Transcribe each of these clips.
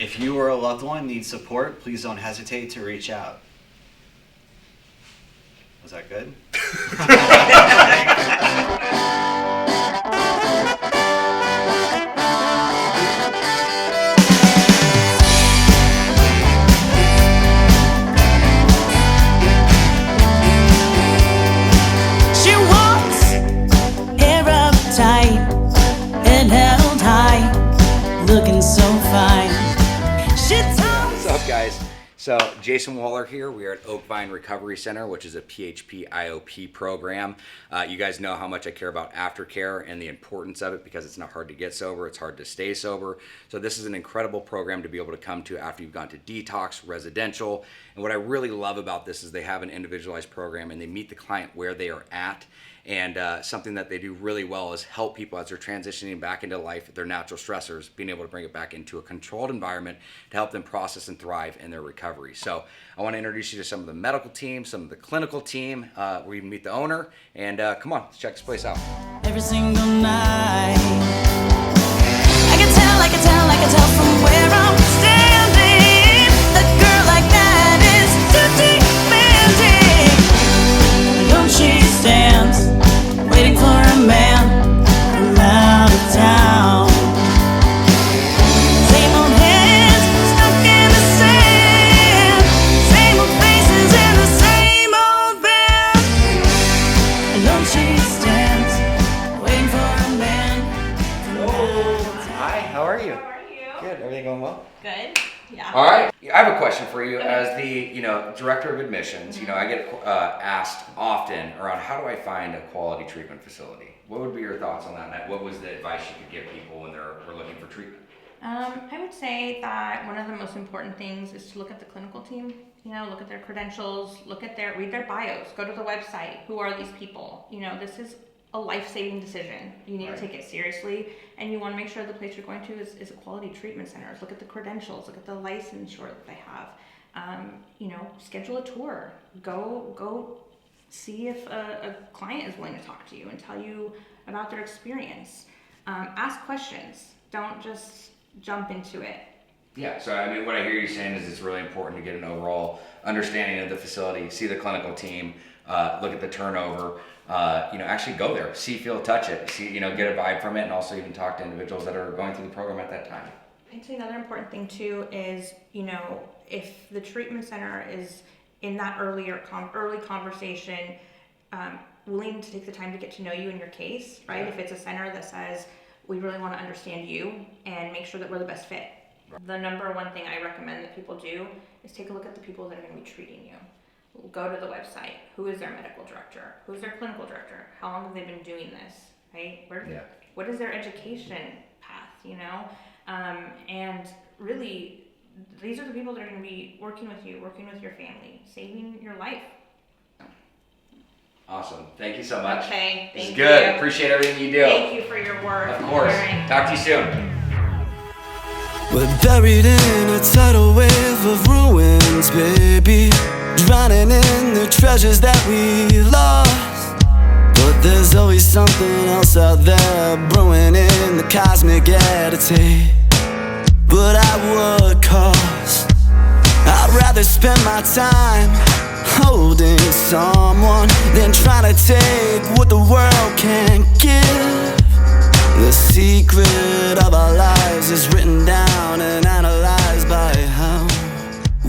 If you or a loved one needs support, please don't hesitate to reach out. Was that good? She walks hair up tight and held high, looking so fine. She talks. What's up, guys? So, Jason Wahler here. We are at Oakvine Recovery Center, which is a PHP IOP program. You guys know how much I care about aftercare and the importance of it because it's not hard to get sober, it's hard to stay sober. So this is an incredible program to be able to come to after you've gone to detox, residential. And what I really love about this is they have an individualized program and they meet the client where they are at. And something that they do really well is help people as they're transitioning back into life, their natural stressors, being able to bring it back into a controlled environment to help them process and thrive in their recovery. So I want to introduce you to some of the medical team, some of the clinical team, where you can meet the owner. And come on, let's check this place out. Every single night. I can tell from where I'm standing. A girl like that is too demanding. Alone she stands, waiting for a man from out of town. Same old hands stuck in the sand, same old faces in the same old bed. Alone she stands, waiting for a man from out of town. Hi, how are you? How are you? Good, everything going well? Good. Yeah. All right, I have a question for you as the director of admissions. I get asked often around how do I find a quality treatment facility. What would be your thoughts on that? And what was the advice you could give people when they're looking for treatment? I would say that one of the most important things is to look at the clinical team. Look at their credentials, read their bios, go to the website. Who are these people? This is a life-saving decision. You need to take it seriously, and you want to make sure the place you're going to is a quality treatment center. Look at the credentials, look at the licensure that they have. Schedule a tour. Go see if a client is willing to talk to you and tell you about their experience. Ask questions. Don't just jump into it. Yeah, so I mean, what I hear you saying is it's really important to get an overall understanding of the facility, see the clinical team, look at the turnover, actually go there, see, feel, touch it, see, get a vibe from it, and also even talk to individuals that are going through the program at that time. I'd say another important thing too is, if the treatment center is in that early conversation, willing to take the time to get to know you and your case, right? Yeah. If it's a center that says, we really want to understand you and make sure that we're the best fit. Right. The number one thing I recommend that people do is take a look at the people that are going to be treating you. Go to the website. Who is their medical director? Who's their clinical director? How long have they been doing this, right? What is their education path, and really, these are the people that are going to be working with you, working with your family, saving your life. Awesome. Thank you so much. Okay, This is thank good. you. Appreciate everything you do. Thank you for your work. Of course. All right. Talk to you soon. We're buried in a tidal wave of ruins, baby, drowning in the treasures that we lost. But there's always something else out there brewing in the cosmic attitude. But at what cost? I'd rather spend my time holding someone than trying to take what the world can't give. The secret of our lives is written down and analyzed by how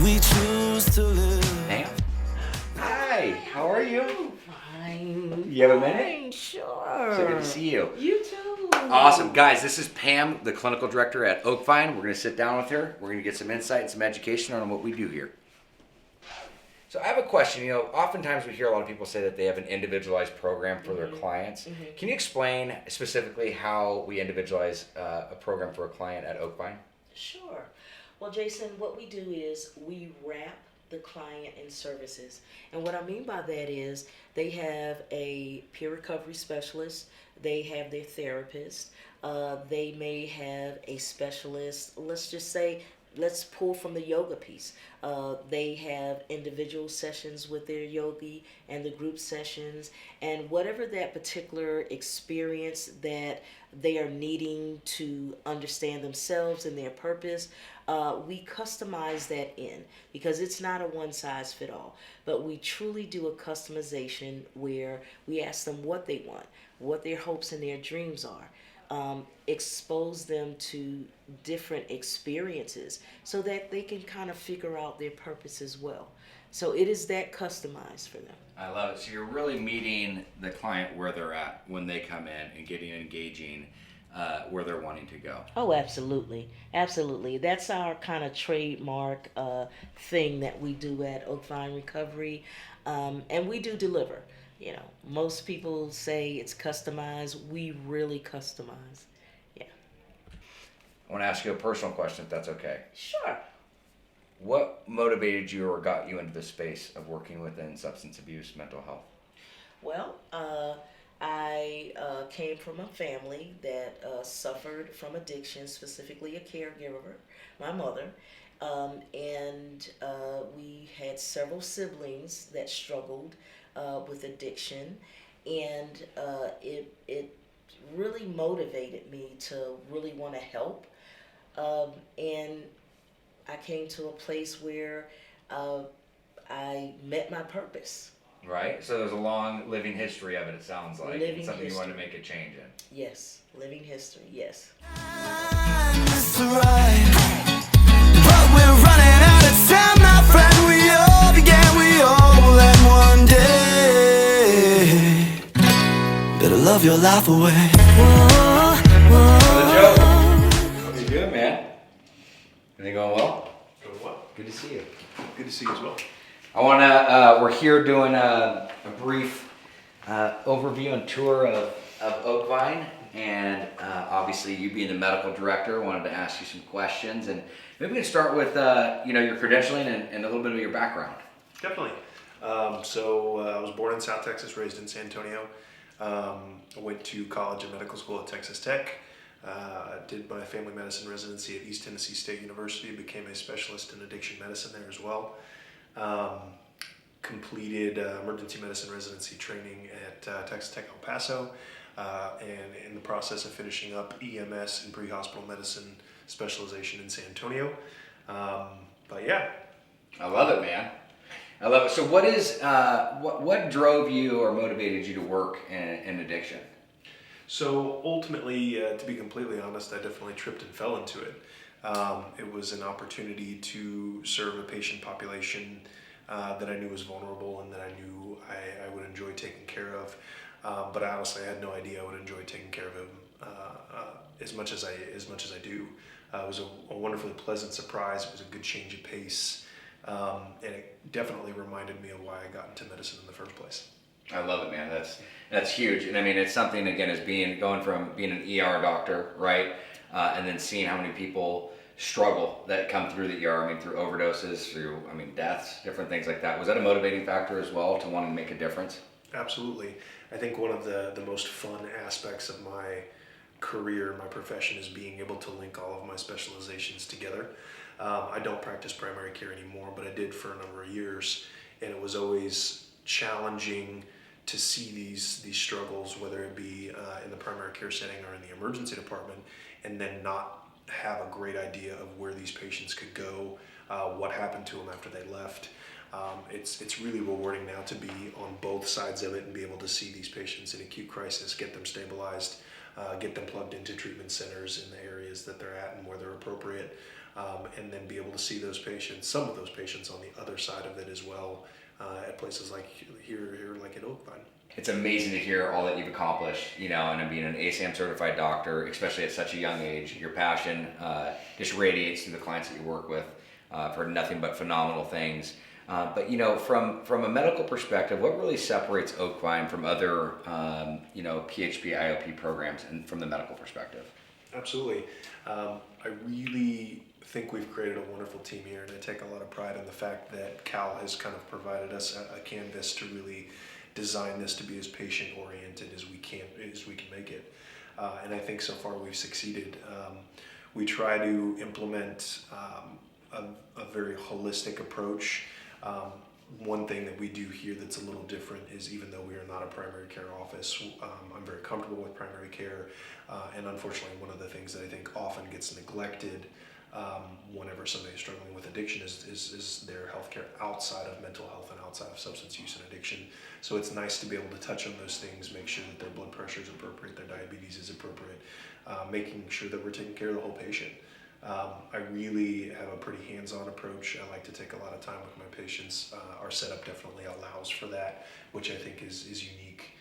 we choose to live. Pam. Hi, how are you? Fine. You have a minute? Sure. So good to see you. You too. Awesome. Guys, this is Pam, the clinical director at Oakvine. We're going to sit down with her. We're going to get some insight and some education on what we do here. So I have a question. Oftentimes we hear a lot of people say that they have an individualized program for their clients. Mm-hmm. Can you explain specifically how we individualize a program for a client at Oakvine? Sure. Well, Jason, what we do is we wrap the client in services. And what I mean by that is they have a peer recovery specialist, they have their therapist, they may have a specialist, let's pull from the yoga piece. They have individual sessions with their yogi and the group sessions, and whatever that particular experience that they are needing to understand themselves and their purpose, we customize that in, because it's not a one size fit all, but we truly do a customization where we ask them what they want, what their hopes and their dreams are. Expose them to different experiences so that they can kind of figure out their purpose as well. So it is that customized for them. I love it. So you're really meeting the client where they're at when they come in and getting engaging where they're wanting to go. Oh, absolutely. Absolutely. That's our kind of trademark thing that we do at Oakvine Recovery. And we do deliver. You know, most people say it's customized. We really customize. Yeah. I want to ask you a personal question, if that's okay. Sure. What motivated you or got you into the space of working within substance abuse, mental health? Well, I came from a family that suffered from addiction, specifically a caregiver, my mother. And we had several siblings that struggled with addiction, and it really motivated me to really want to help. And I came to a place where I met my purpose. Right? So there's a long living history of it sounds like. Living It's something you history. wanted to make a change in. Yes, living history, yes. It's right. But we're running out of time, my friend. We all began, we all end one day. Better love your life away. Whoa, whoa. Joe, how you doing, man? Everything going well? Doing well. Good to see you. Good to see you as well. I want to, we're here doing a brief overview and tour of Oakvine, and obviously you being the medical director, wanted to ask you some questions, and maybe we can start with your credentialing and a little bit of your background. Definitely. So I was born in South Texas, raised in San Antonio. I went to college and medical school at Texas Tech. Did my family medicine residency at East Tennessee State University, became a specialist in addiction medicine there as well. Completed emergency medicine residency training at Texas Tech El Paso, and in the process of finishing up EMS and pre-hospital medicine specialization in San Antonio. But yeah. I love it, man. I love it. So what is what drove you or motivated you to work in addiction? So ultimately, to be completely honest, I definitely tripped and fell into it. It was an opportunity to serve a patient population that I knew was vulnerable and that I knew I would enjoy taking care of. But honestly, I had no idea I would enjoy taking care of him as much as I do. It was a wonderfully pleasant surprise. It was a good change of pace, and it definitely reminded me of why I got into medicine in the first place. I love it, man. That's huge, and I mean it's something again as going from being an ER doctor, right, and then seeing how many people struggle that come through the ER. I mean through overdoses, through deaths, different things like that. Was that a motivating factor as well to wanting to make a difference? Absolutely. I think one of the most fun aspects of my career, my profession, is being able to link all of my specializations together. I don't practice primary care anymore, but I did for a number of years, and it was always challenging to see these struggles, whether it be in the primary care setting or in the emergency department, and then not have a great idea of where these patients could go, what happened to them after they left. It's really rewarding now to be on both sides of it and be able to see these patients in acute crisis, get them stabilized, get them plugged into treatment centers in the areas that they're at and where they're appropriate, and then be able to see those patients, some of those patients on the other side of it as well, at places like here like at Oakvine. It's amazing to hear all that you've accomplished, and being an ASAM certified doctor, especially at such a young age. Your passion just radiates through the clients that you work with. I've heard nothing but phenomenal things. But from a medical perspective, what really separates Oakvine from other PHP IOP programs and from the medical perspective? Absolutely. I really think we've created a wonderful team here, and I take a lot of pride in the fact that Cal has kind of provided us a canvas to really design this to be as patient oriented as we can make it. And I think so far we've succeeded. We try to implement a very holistic approach. One thing that we do here that's a little different is, even though we are not a primary care office, I'm very comfortable with primary care, and unfortunately one of the things that I think often gets neglected whenever somebody is struggling with addiction is their healthcare outside of mental health and outside of substance use and addiction. So it's nice to be able to touch on those things, make sure that their blood pressure is appropriate, their diabetes is appropriate, making sure that we're taking care of the whole patient. I really have a pretty hands-on approach. I like to take a lot of time with my patients. Our setup definitely allows for that, which I think is unique.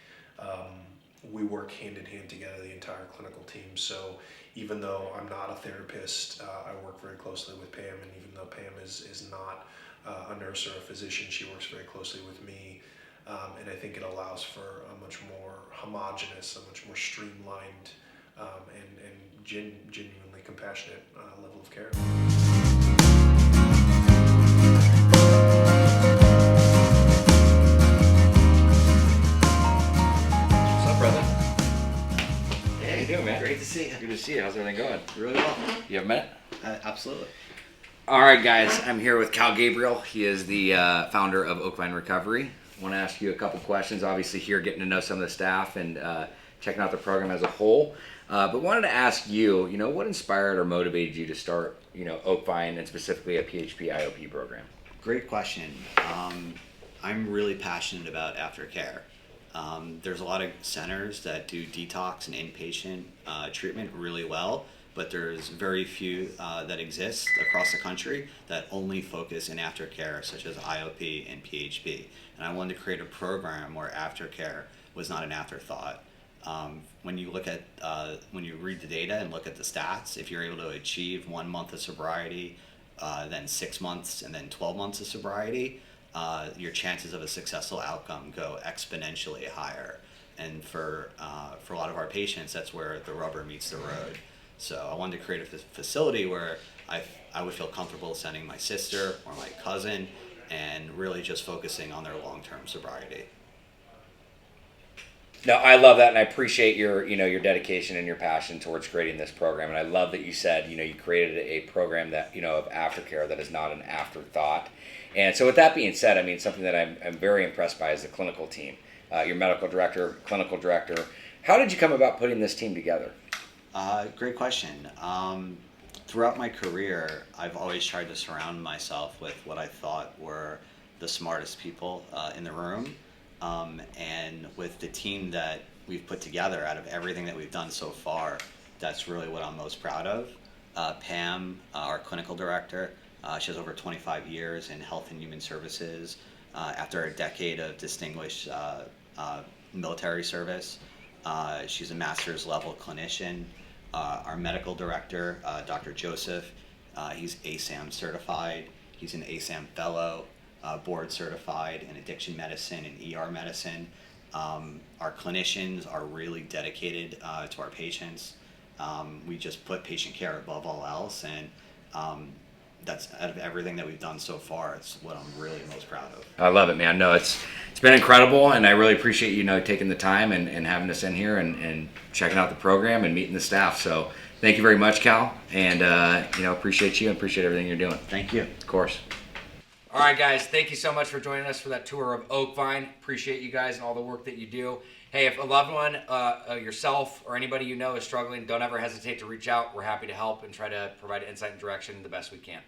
We work hand in hand together, the entire clinical team. So even though I'm not a therapist, I work very closely with Pam, and even though Pam is not a nurse or a physician, she works very closely with me. And I think it allows for a much more homogenous, a much more streamlined, and genuinely compassionate level of care. What's up, brother? Hey, how you doing, man? Great to see you. Good to see you. How's everything going? Really well. You have a minute? Absolutely. All right, guys. I'm here with Cal Gabriel. He is the founder of Oakvine Recovery. I want to ask you a couple questions. Obviously, here getting to know some of the staff and checking out the program as a whole. But wanted to ask you, what inspired or motivated you to start, Oakvine and specifically a PHP IOP program? Great question. I'm really passionate about aftercare. There's a lot of centers that do detox and inpatient treatment really well, but there's very few that exist across the country that only focus in aftercare, such as IOP and PHP. And I wanted to create a program where aftercare was not an afterthought. When you look at, when you read the data and look at the stats, if you're able to achieve 1 month of sobriety, then 6 months, and then 12 months of sobriety, your chances of a successful outcome go exponentially higher. And for a lot of our patients, that's where the rubber meets the road. So I wanted to create a facility where I would feel comfortable sending my sister or my cousin, and really just focusing on their long-term sobriety. No, I love that, and I appreciate your dedication and your passion towards creating this program. And I love that you said, you created a program that, of aftercare that is not an afterthought. And so with that being said, something that I'm very impressed by is the clinical team. Your medical director, clinical director. How did you come about putting this team together? Great question. Throughout my career, I've always tried to surround myself with what I thought were the smartest people in the room. And with the team that we've put together, out of everything that we've done so far, that's really what I'm most proud of. Pam, our clinical director, she has over 25 years in health and human services. After a decade of distinguished military service, she's a master's level clinician. Our medical director, Dr. Joseph, he's ASAM certified. He's an ASAM fellow. Board certified in addiction medicine and ER medicine. Our clinicians are really dedicated to our patients. We just put patient care above all else, and that's, out of everything that we've done so far, it's what I'm really most proud of. I love it, man. No, it's been incredible, and I really appreciate you taking the time and having us in here and checking out the program and meeting the staff. So thank you very much, Cal, and appreciate you and appreciate everything you're doing. Thank you. Of course. All right, guys, thank you so much for joining us for that tour of Oakvine. Appreciate you guys and all the work that you do. Hey, if a loved one, yourself, or anybody you know is struggling, don't ever hesitate to reach out. We're happy to help and try to provide insight and direction the best we can.